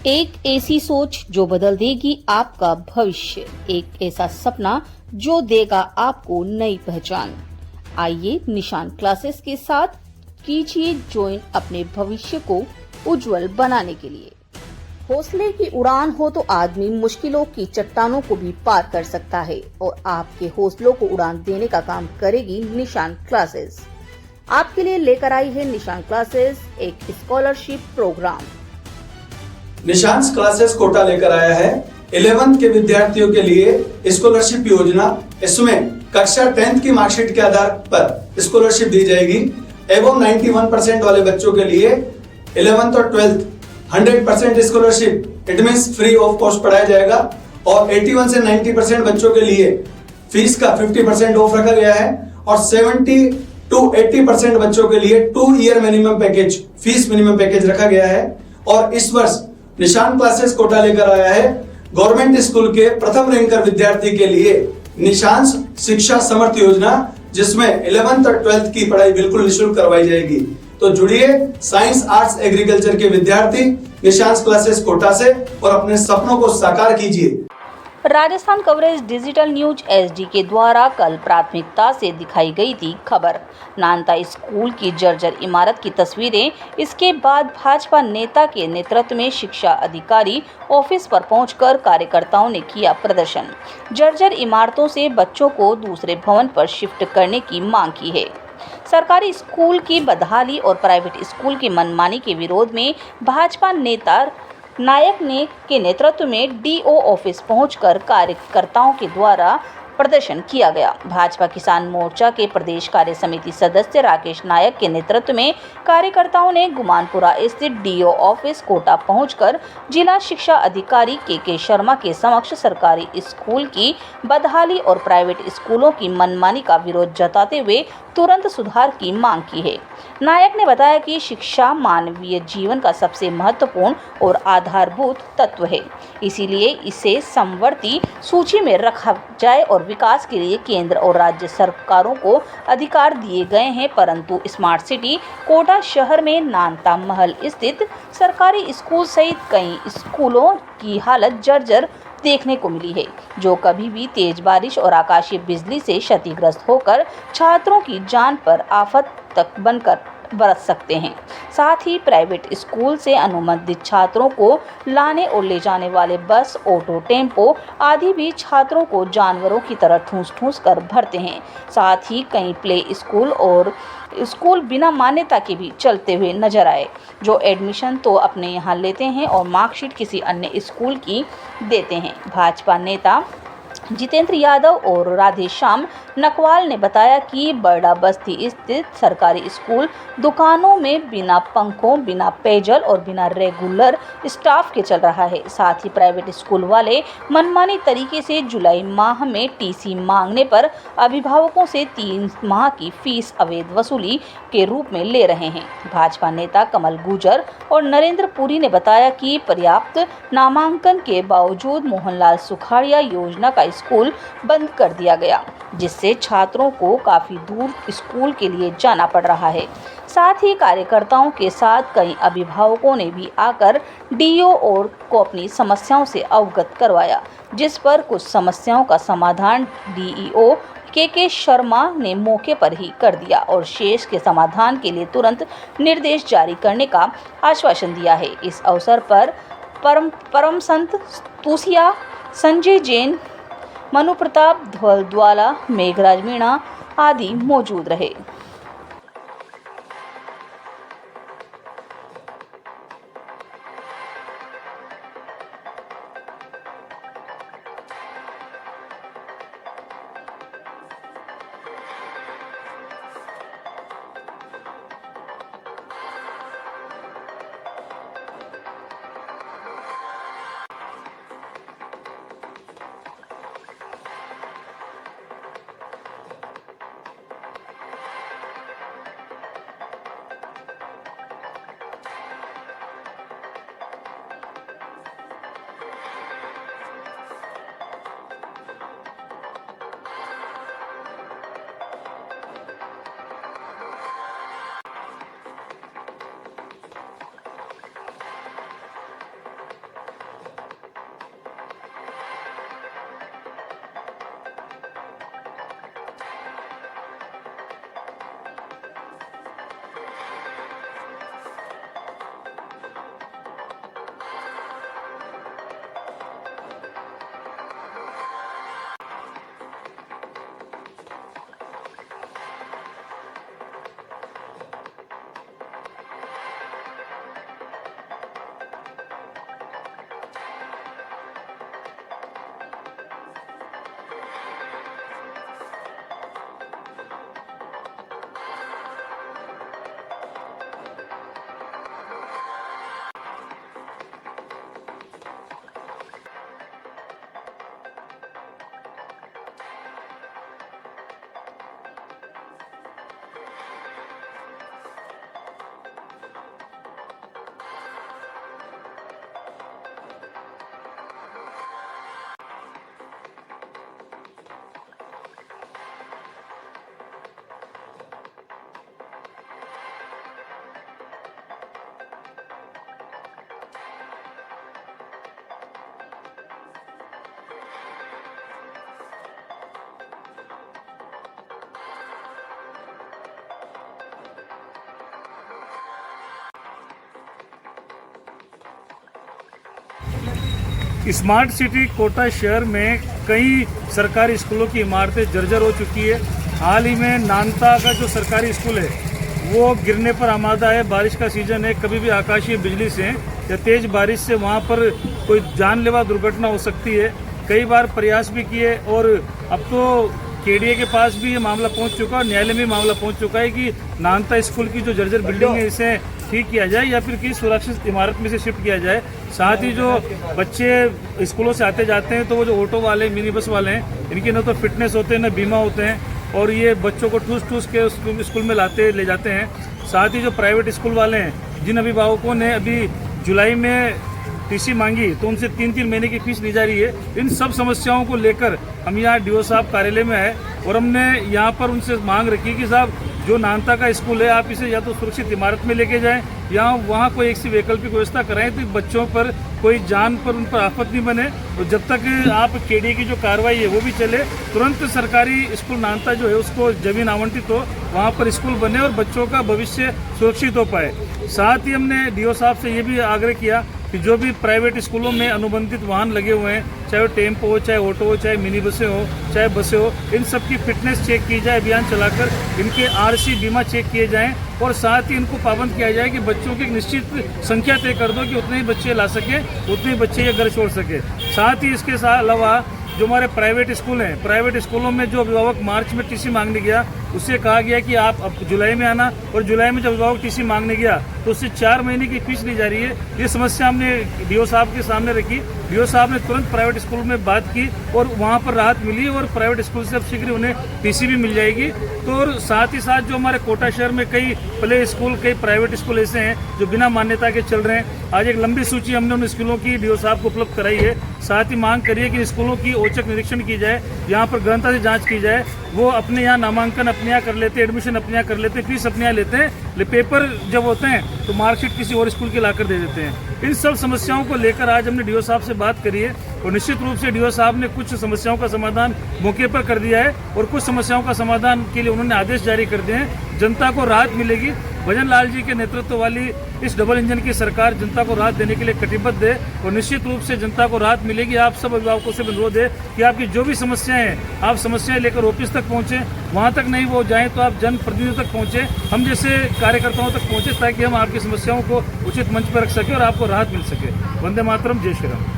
एक ऐसी सोच जो बदल देगी आपका भविष्य, एक ऐसा सपना जो देगा आपको नई पहचान। आइए निशान क्लासेस के साथ कीजिए ज्वाइन अपने भविष्य को उज्जवल बनाने के लिए। हौसले की उड़ान हो तो आदमी मुश्किलों की चट्टानों को भी पार कर सकता है और आपके हौसलों को उड़ान देने का काम करेगी निशान क्लासेस। आपके लिए लेकर आई है निशान क्लासेस एक scholarship programme. Nissan's classes Kota लेकर आया है 11th के विद्यार्थियों के लिए स्कॉलरशिप योजना। इसमें कक्षा 10th की मार्कशीट के आधार पर स्कॉलरशिप दी जाएगी एवं 91% वाले बच्चों के लिए 11th और 12th 100% scholarship, it means free of cost पढ़ाया जाएगा। और 81 से 90% बच्चों के लिए फीस का 50% ऑफ रखा गया है और 70 to 80% बच्चों के लिए 2 year minimum package, fees minimum package रखा गया है। और इस वर्ष निशान क्लासेस कोटा लेकर आया है गवर्नमेंट स्कूल के प्रथम रैंकर विद्यार्थी के लिए निशान शिक्षा समर्थ योजना, जिसमें 11th और 12th की पढ़ाई बिल्कुल निःशुल्क करवाई जाएगी। तो जुड़िए साइंस, आर्ट्स, एग्रीकल्चर के विद्यार्थी निशान क्लासेस कोटा से और अपने सपनों को साकार कीजिए। Rajasthan coverage digital news SD के द्वारा कल प्राथमिकता से दिखाई गई थी खबर। नानता स्कूल की जर्जर इमारत की तस्वीरें। इसके बाद भाजपा नेता के नेतृत्व में शिक्षा अधिकारी ऑफिस पर पहुंचकर कार्यकर्ताओं ने किया प्रदर्शन। जर्जर इमारतों से बच्चों को दूसरे भवन पर शिफ्ट करने की मांग की है। सरकारी स्कूल की बदहाली और प्राइवेट स्कूल की मनमानी के विरोध में भाजपा नेता नायक ने के नेतृत्व में डीओ ऑफिस पहुंचकर कार्यकर्ताओं के द्वारा प्रदर्शन किया गया। भाजपा किसान मोर्चा के प्रदेश कार्य समिति सदस्य राकेश नायक के नेतृत्व में कार्यकर्ताओं ने गुमानपुरा स्थित डीओ ऑफिस कोटा पहुंचकर जिला शिक्षा अधिकारी के शर्मा के समक्ष सरकारी स्कूल की बदहाली और प्राइवेट स्कूलों की मनमानी का विरोध जताते हुए तुरंत सुधार की मांग की है। नायक ने बताया कि शिक्षा मानवीय जीवन का सबसे महत्वपूर्ण और आधारभूत तत्व है, इसीलिए इसे समवर्ती सूची में रखा जाए और विकास के लिए केंद्र और राज्य सरकारों को अधिकार दिए गए हैं। परंतु स्मार्ट सिटी कोटा शहर में नानता महल स्थित सरकारी स्कूल सहित कई स्कूलों की हालत जर्जर देखने को मिली है, जो कभी भी तेज बारिश और आकाशीय बिजली से क्षतिग्रस्त होकर छात्रों की जान पर आफत तक बनकर बरस सकते हैं। साथ ही प्राइवेट स्कूल से अनुबंधित छात्रों को लाने और ले जाने वाले बस, ऑटो, टेम्पो आदि भी छात्रों को जानवरों की तरह ठूस कर भरते हैं। साथ ही कई प्ले स्कूल और स्कूल बिना मान्यता के भी चलते हुए नजर आए, जो एडमिशन तो अपने यहाँ लेते हैं और मार्कशीट किसी अन्य स्कूल की देते हैं। भाजपा नेता जितेंद्र यादव और राधेश्याम नकवाल ने बताया कि बरडा बस्ती स्थित सरकारी स्कूल दुकानों में बिना पंखों, बिना पेयजल और बिना रेगुलर स्टाफ के चल रहा है। साथ ही प्राइवेट स्कूल वाले मनमानी तरीके से जुलाई माह में टीसी मांगने पर अभिभावकों से 3 माह की फीस अवैध वसूली के रूप में ले रहे हैं। भाजपा नेता कमल गुर्जर और नरेंद्र पुरी ने बताया कि पर्याप्त नामांकन के बावजूद मोहनलाल सुखाड़िया योजना का स्कूल बंद कर दिया गया, जिससे छात्रों को काफी दूर स्कूल के लिए जाना पड़ रहा है। साथ ही कार्यकर्ताओं के साथ कई अभिभावकों ने भी आकर डीओ और को अपनी समस्याओं से अवगत करवाया, जिस पर कुछ समस्याओं का समाधान डीईओ के शर्मा ने मौके पर ही कर दिया और शेष के समाधान के लिए तुरंत निर्देश जारी करने का आश्वासन दिया है। इस अवसर पर परम संत तुसिया, संजय जैन, मनु प्रताप ध्वलद्वाला, मेघराज मीणा आदि मौजूद रहे। स्मार्ट सिटी कोटा शहर में कई सरकारी स्कूलों की इमारतें जर्जर हो चुकी है। हाल ही में नानता का जो सरकारी स्कूल है वो गिरने पर आमादा है। बारिश का सीजन है, कभी भी आकाशीय बिजली से या तेज बारिश से वहाँ पर कोई जानलेवा दुर्घटना हो सकती है। कई बार प्रयास भी किए और अब तो केडीए के पास भी ये मामला पहुंच चुका है और न्यायालय में मामला पहुंच चुका है कि नानता स्कूल की जो जर्जर बिल्डिंग है इसे ठीक किया जाए या फिर किसी सुरक्षित इमारत में से शिफ्ट किया जाए। साथ ही जो बच्चे स्कूलों से आते जाते हैं तो वो जो ऑटो वाले मिनी बस वाले हैं इनके न तो फिटनेस होते हैं न बीमा होते हैं और ये बच्चों को ठूस ठूस के स्कूल में ले जाते हैं। साथ ही जो प्राइवेट स्कूल वाले हैं जिन अभिभावकों ने अभी जुलाई में टीसी मांगी तो उनसे 3-3 महीने की फीस ली जा रही है। इन सब समस्याओं को लेकर हम यहाँ डीओ साहब कार्यालय में आए और हमने यहाँ पर उनसे मांग रखी कि साहब जो नानता का स्कूल है आप इसे या तो सुरक्षित इमारत में लेके जाएं या वहाँ कोई ऐसी वैकल्पिक व्यवस्था कराएं तो बच्चों पर कोई जान पर उन पर आफत नहीं बने। तो जब तक आप केडीए की जो कार्रवाई है वो भी चले, तुरंत सरकारी स्कूल नानता जो है उसको जमीन आवंटित हो, वहाँ पर स्कूल बने और बच्चों का भविष्य सुरक्षित हो पाए। साथ ही हमने डीओ साहब से ये भी आग्रह किया कि जो भी प्राइवेट स्कूलों में अनुबंधित वाहन लगे हुए हैं, चाहे वो टेम्पो हो, चाहे ऑटो हो, चाहे मिनी बसें हो, चाहे बसें हो, इन सब की फिटनेस चेक की जाए अभियान चलाकर, इनके आरसी बीमा चेक किए जाएं और साथ ही इनको पाबंद किया जाए कि बच्चों की एक निश्चित संख्या तय कर दो कि उतने ही बच्चे ला सकें, उतने ही बच्चे ये घर छोड़ सके। साथ ही इसके अलावा जो हमारे प्राइवेट स्कूल हैं, प्राइवेट स्कूलों में जो अभिभावक मार्च में टीसी मांगने गया उससे कहा गया कि आप अब जुलाई में आना और जुलाई में जब अभिभावक टीसी मांगने गया तो उससे 4 महीने की फीस ली जा रही है। ये समस्या हमने डीओ साहब के सामने रखी। डीओ साहब ने तुरंत प्राइवेट स्कूल में बात की और वहाँ पर राहत मिली और प्राइवेट स्कूल से अब शीघ्र उन्हें टीसी भी मिल जाएगी। तो और साथ ही साथ जो हमारे कोटा शहर में कई प्ले स्कूल, कई प्राइवेट स्कूल ऐसे हैं जो बिना मान्यता के चल रहे हैं। आज एक लंबी सूची हमने उन स्कूलों की डीओ साहब को उपलब्ध कराई है। साथ ही मांग करिए कि स्कूलों की औचक निरीक्षण की जाए, यहाँ पर गहनता से जांच की जाए। वो अपने यहाँ नामांकन अपने यहाँ कर लेते हैं, एडमिशन अपने यहाँ कर लेते हैं, फीस अपने यहाँ लेते हैं, पेपर जब होते हैं तो मार्कशीट किसी और स्कूल की लाकर दे देते हैं। इन सब समस्याओं को लेकर आज हमने डीओ साहब से बात करी है और निश्चित रूप से डीओ साहब ने कुछ समस्याओं का समाधान मौके पर कर दिया है और कुछ समस्याओं का समाधान के लिए उन्होंने आदेश जारी कर दिए हैं। जनता को राहत मिलेगी। भजन लाल जी के नेतृत्व वाली इस डबल इंजन की सरकार जनता को राहत देने के लिए कटिबद्ध है और निश्चित रूप से जनता को राहत मिलेगी। आप सब अभिभावकों से अनुरोध है कि आपकी जो भी समस्याएं हैं आप समस्याएं लेकर ऑफिस तक पहुंचें, वहां तक नहीं वो जाएं तो आप जनप्रतिनिधियों तक पहुंचे, हम जैसे कार्यकर्ताओं तक पहुंचे ताकि हम आपकी समस्याओं को उचित मंच पर रख सकें और आपको राहत मिल सके। वंदे मातरम, जय श्री राम।